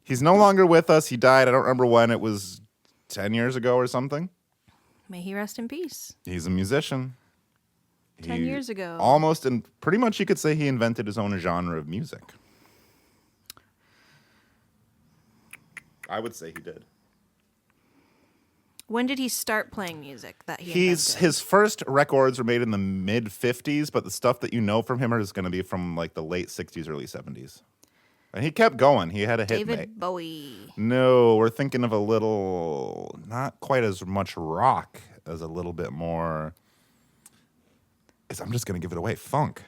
He's no longer with us. He died. I don't remember when. It was 10 years ago or something. May he rest in peace. He's a musician. 10 years ago. Almost, and pretty much you could say he invented his own genre of music. I would say he did. When did he start playing music that he invented? His first records were made in the mid-50s, but the stuff that you know from him is going to be from like the late 60s, early 70s. And he kept going. He had a hit. David Bowie. No, we're thinking of a little, not quite as much rock as a little bit more. I'm just going to give it away. Funk.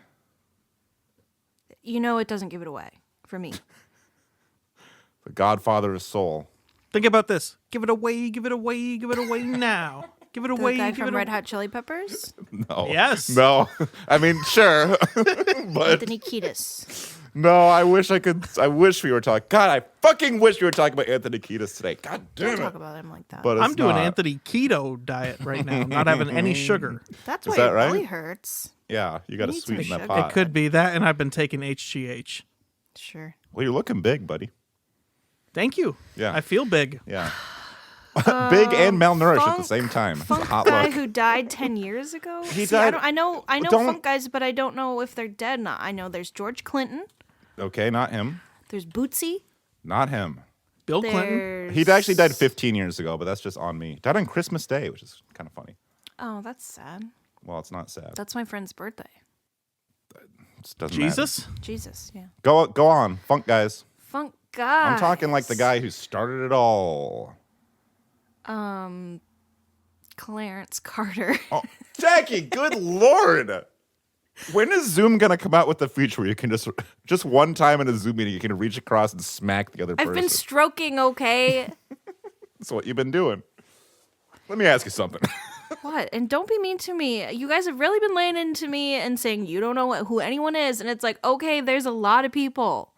You know it doesn't give it away for me. The Godfather of Soul. Think about this. Give it away, give it away, give it away now. Give it away. The guy give from it Red Hot Chili Peppers? No. Yes. No. I mean, sure. But Anthony Kiedis. no, I wish we were talking. God, I fucking wish we were talking about Anthony Kiedis today. God damn Don't it. talk about him like that. But I'm it's doing not. Anthony keto diet right now. I'm not having any sugar. That's Is why that your right? belly hurts. Yeah, you got to need some sweeten that sugar. pot. It could be that, and I've been taking HGH. Sure. Well, you're looking big, buddy. Thank you. Yeah. I feel big. Yeah. Big and malnourished at the Funk- same time. It's a Funk hot guy look. who died 10 years ago? He See, I died- know Don't- funk guys, but I don't know if they're dead or not. I know there's George Clinton. Okay, not him. There's Bootsy. Not him. Bill Clinton. There's... He actually died 15 years ago, but that's just on me. Died on Christmas Day, which is kind of funny. Oh, that's sad. Well, it's not sad. That's my friend's birthday. It doesn't Jesus? Jesus, yeah. matter. Go on, funk guys. Funk guy. I'm talking like the guy who started it all. Clarence Carter. Oh, Jackie, good lord. When is Zoom gonna come out with the feature where you can just one time in a Zoom meeting you can reach across and smack the other person? I've been stroking, okay? That's what you've been doing. Let me ask you something. What? And don't be mean to me. You guys have really been laying into me and saying you don't know who anyone is. And it's like, okay, there's a lot of people.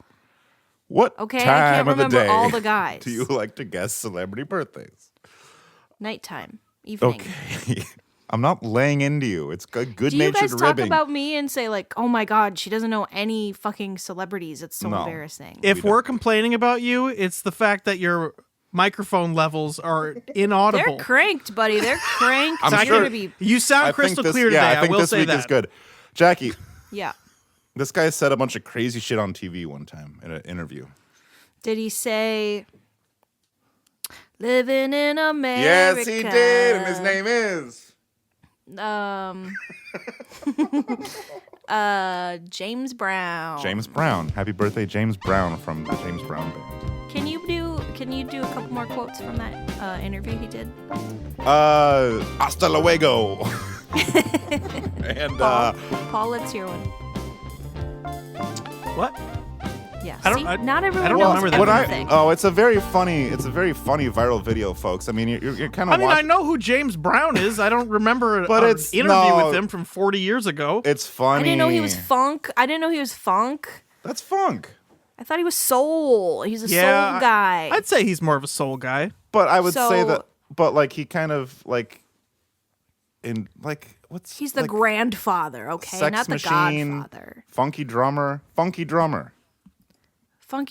What Okay, I time can't of the remember day all the guys. do you like to guess celebrity birthdays? Nighttime. Evening. Okay. I'm not laying into you. It's good Do you natured guys talk ribbing. about me and say like, oh my God, she doesn't know any fucking celebrities. It's so No. embarrassing. If we're complaining about you, it's the fact that your microphone levels are inaudible. They're cranked, buddy. They're cranked. I'm You're sure- gonna be, You sound I think crystal this, clear today. yeah, I think will this say week that. is good. Jackie, yeah. this guy said a bunch of crazy shit on TV one time in an interview. Did he say, living in America? Yes, he did, and his name is James Brown. James Brown. Happy birthday, James Brown from the James Brown Band. Can you do a couple more quotes from that interview he did? Hasta luego. And Paul, let's hear one. What? Yeah. I don't- See? I- Not everyone I don't knows remember that. when everything. it's a very funny viral video, folks. I mean, you're kind of. I mean, I know who James Brown is. I don't remember But an it's- interview no. with him from 40 years ago. It's funny. I didn't know he was funk. That's funk. I thought he was soul. He's a Yeah, soul guy. I'd say he's more of a soul guy. But I would say So- that. But like he kind of like. In like what's He's the like, grandfather, okay? Sex Not the Machine, godfather. funky drummer. Funky drummer. Funk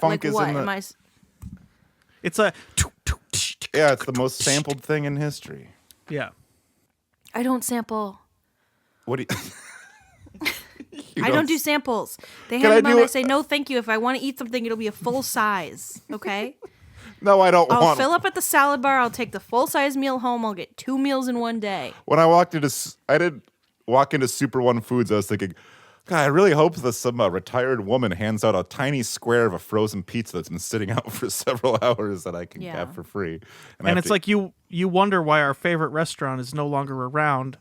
like is what? in the- Am I? It's a... Yeah, it's the most sampled thing in history. Yeah. I don't sample. What do you? I don't do samples. They Can hand I them out do and I it? say, no, thank you. If I want to eat something, it'll be a full size, okay? No, I don't I'll want. fill up at the salad bar. I'll take the full-size meal home. I'll get 2 meals in one day. When I did walk into Super One Foods. I was thinking, God, I really hope that some retired woman hands out a tiny square of a frozen pizza that's been sitting out for several hours that I can Yeah. have for free. I And have it's to- like you wonder why our favorite restaurant is no longer around,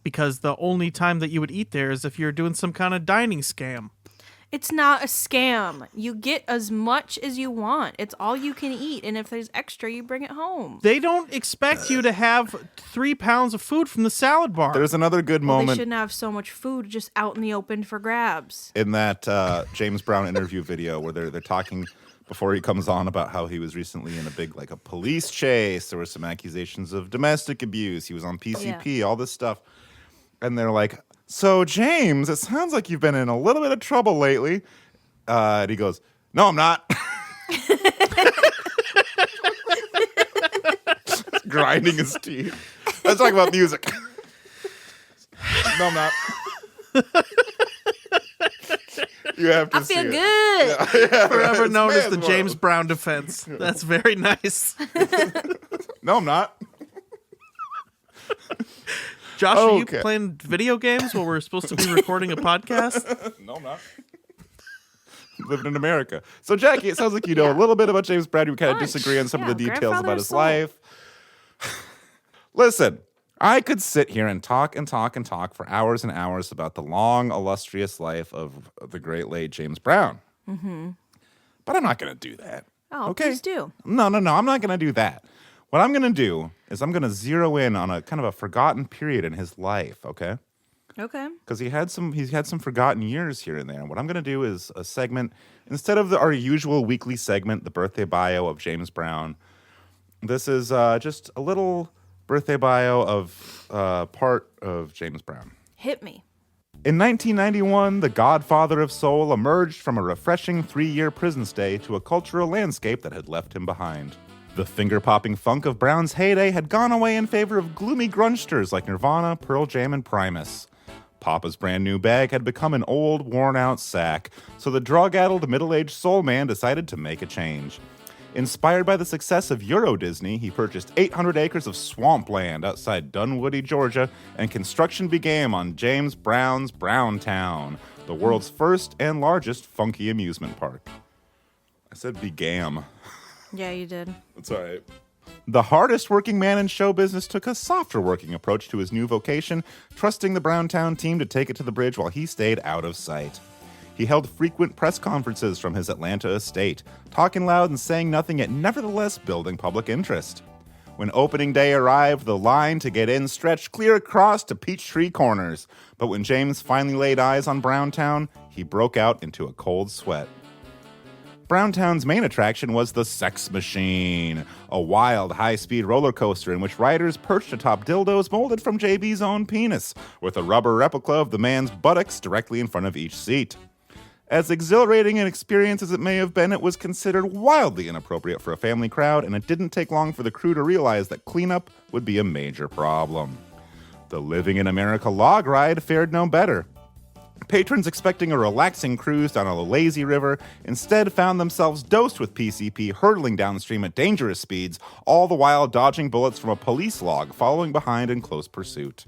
because the only time that you would eat there is if you're doing some kind of dining scam. It's not a scam. You get as much as you want. It's all you can eat. And if there's extra, you bring it home. They don't expect you to have 3 pounds of food from the salad bar. there's another good They moment shouldn't have so much food just out in the open for grabs. in that James Brown interview video where they're talking before he comes on about how he was recently in a big a police chase. There were some accusations of domestic abuse. He was on PCP, all this stuff. And they're like, so James, it sounds like you've been in a little bit of trouble lately. And he goes, no, I'm not. grinding his teeth. Let's talk about music. No, I'm not. You have to I see feel it. good. Yeah, Forever it's known as the man's James world. Brown defense. That's very nice. No, I'm not. Josh, are you Okay. playing video games while we're supposed to be recording a podcast? No, I'm not. Living in America. So, Jackie, it sounds like you know a little bit about James Brown. You kind of Bunch. disagree on some of the Yeah, details grandfather about of his soul. life. Listen, I could sit here and talk and talk and talk for hours and hours about the long, illustrious life of the great late James Brown. Mm-hmm. But I'm not going to do that. Oh, okay? please do. No, I'm not going to do that. What I'm going to do is I'm going to zero in on a kind of a forgotten period in his life, okay? Okay. Because he's had some forgotten years here and there. And what I'm going to do is a segment instead of our usual weekly segment, the birthday bio of James Brown. This is just a little birthday bio of part of James Brown. Hit me. In 1991, the godfather of soul emerged from a refreshing 3-year prison stay to a cultural landscape that had left him behind. The finger-popping funk of Brown's heyday had gone away in favor of gloomy grungsters like Nirvana, Pearl Jam, and Primus. Papa's brand new bag had become an old, worn-out sack, so the drug-addled, middle-aged soul man decided to make a change. Inspired by the success of Euro Disney, he purchased 800 acres of swampland outside Dunwoody, Georgia, and construction began on James Brown's Browntown, the world's first and largest funky amusement park. I said began. Yeah, you did. That's all right. The hardest working man in show business took a softer working approach to his new vocation, trusting the Browntown team to take it to the bridge while he stayed out of sight. He held frequent press conferences from his Atlanta estate, talking loud and saying nothing, yet nevertheless building public interest. When opening day arrived, the line to get in stretched clear across to Peachtree Corners. But when James finally laid eyes on Browntown, he broke out into a cold sweat. Browntown's main attraction was the Sex Machine, a wild, high-speed roller coaster in which riders perched atop dildos molded from JB's own penis, with a rubber replica of the man's buttocks directly in front of each seat. As exhilarating an experience as it may have been, it was considered wildly inappropriate for a family crowd, and it didn't take long for the crew to realize that cleanup would be a major problem. The Living in America log ride fared no better. Patrons expecting a relaxing cruise down a lazy river instead found themselves dosed with PCP hurtling downstream at dangerous speeds, all the while dodging bullets from a police log following behind in close pursuit.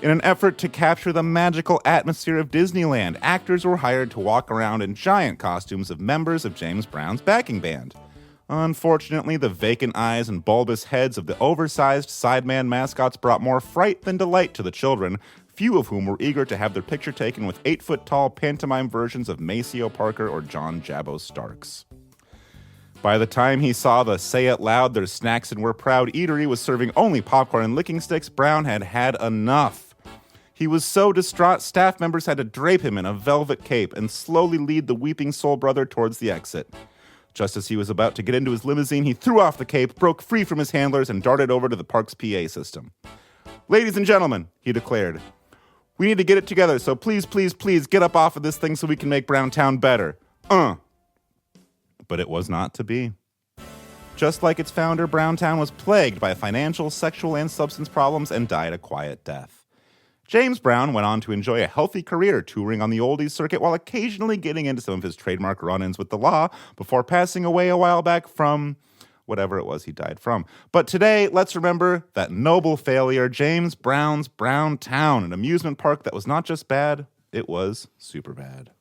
In an effort to capture the magical atmosphere of Disneyland, actors were hired to walk around in giant costumes of members of James Brown's backing band. Unfortunately, the vacant eyes and bulbous heads of the oversized sideman mascots brought more fright than delight to the children, few of whom were eager to have their picture taken with 8-foot-tall pantomime versions of Maceo Parker or John Jabbo Starks. By the time he saw the Say It Loud, There's Snacks and We're Proud eatery was serving only popcorn and licking sticks, Brown had had enough. He was so distraught, staff members had to drape him in a velvet cape and slowly lead the weeping soul brother towards the exit. Just as he was about to get into his limousine, he threw off the cape, broke free from his handlers, and darted over to the park's PA system. "Ladies and gentlemen," he declared, "we need to get it together, so please, please, please get up off of this thing so we can make Browntown better. But it was not to be. Just like its founder, Browntown was plagued by financial, sexual, and substance problems and died a quiet death. James Brown went on to enjoy a healthy career touring on the oldies circuit while occasionally getting into some of his trademark run-ins with the law before passing away a while back from whatever it was he died from. But today, let's remember that noble failure, James Brown's Browntown, an amusement park that was not just bad, it was super bad.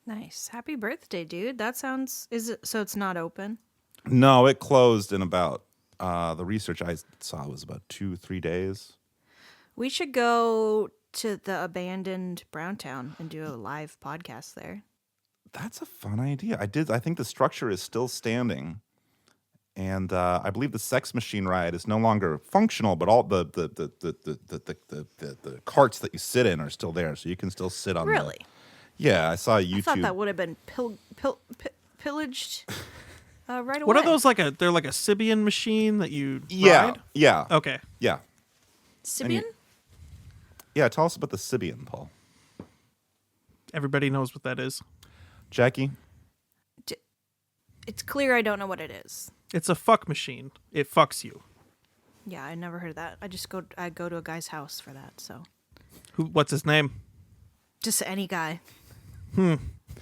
Nice. Happy birthday, dude. That sounds... Is it so it's not open? No, it closed in about, the research I saw was about 2-3 days. We should go to the abandoned Browntown and do a live podcast there. That's a fun idea. I think the structure is still standing. And I believe the Sex Machine ride is no longer functional, but all the carts that you sit in are still there, so you can still sit on. Really? Yeah, I saw YouTube. I thought that would have been pillaged right away. What are those they're like a Sibian machine that you Yeah, ride? yeah, Okay. yeah, Sibian? yeah. Tell us about the Sibian, Paul. Everybody knows what that is. Jackie. It's clear I don't know what it is. It's a fuck machine. It fucks you. Yeah, I never heard of that. I go to a guy's house for that. So What's his name? just any guy.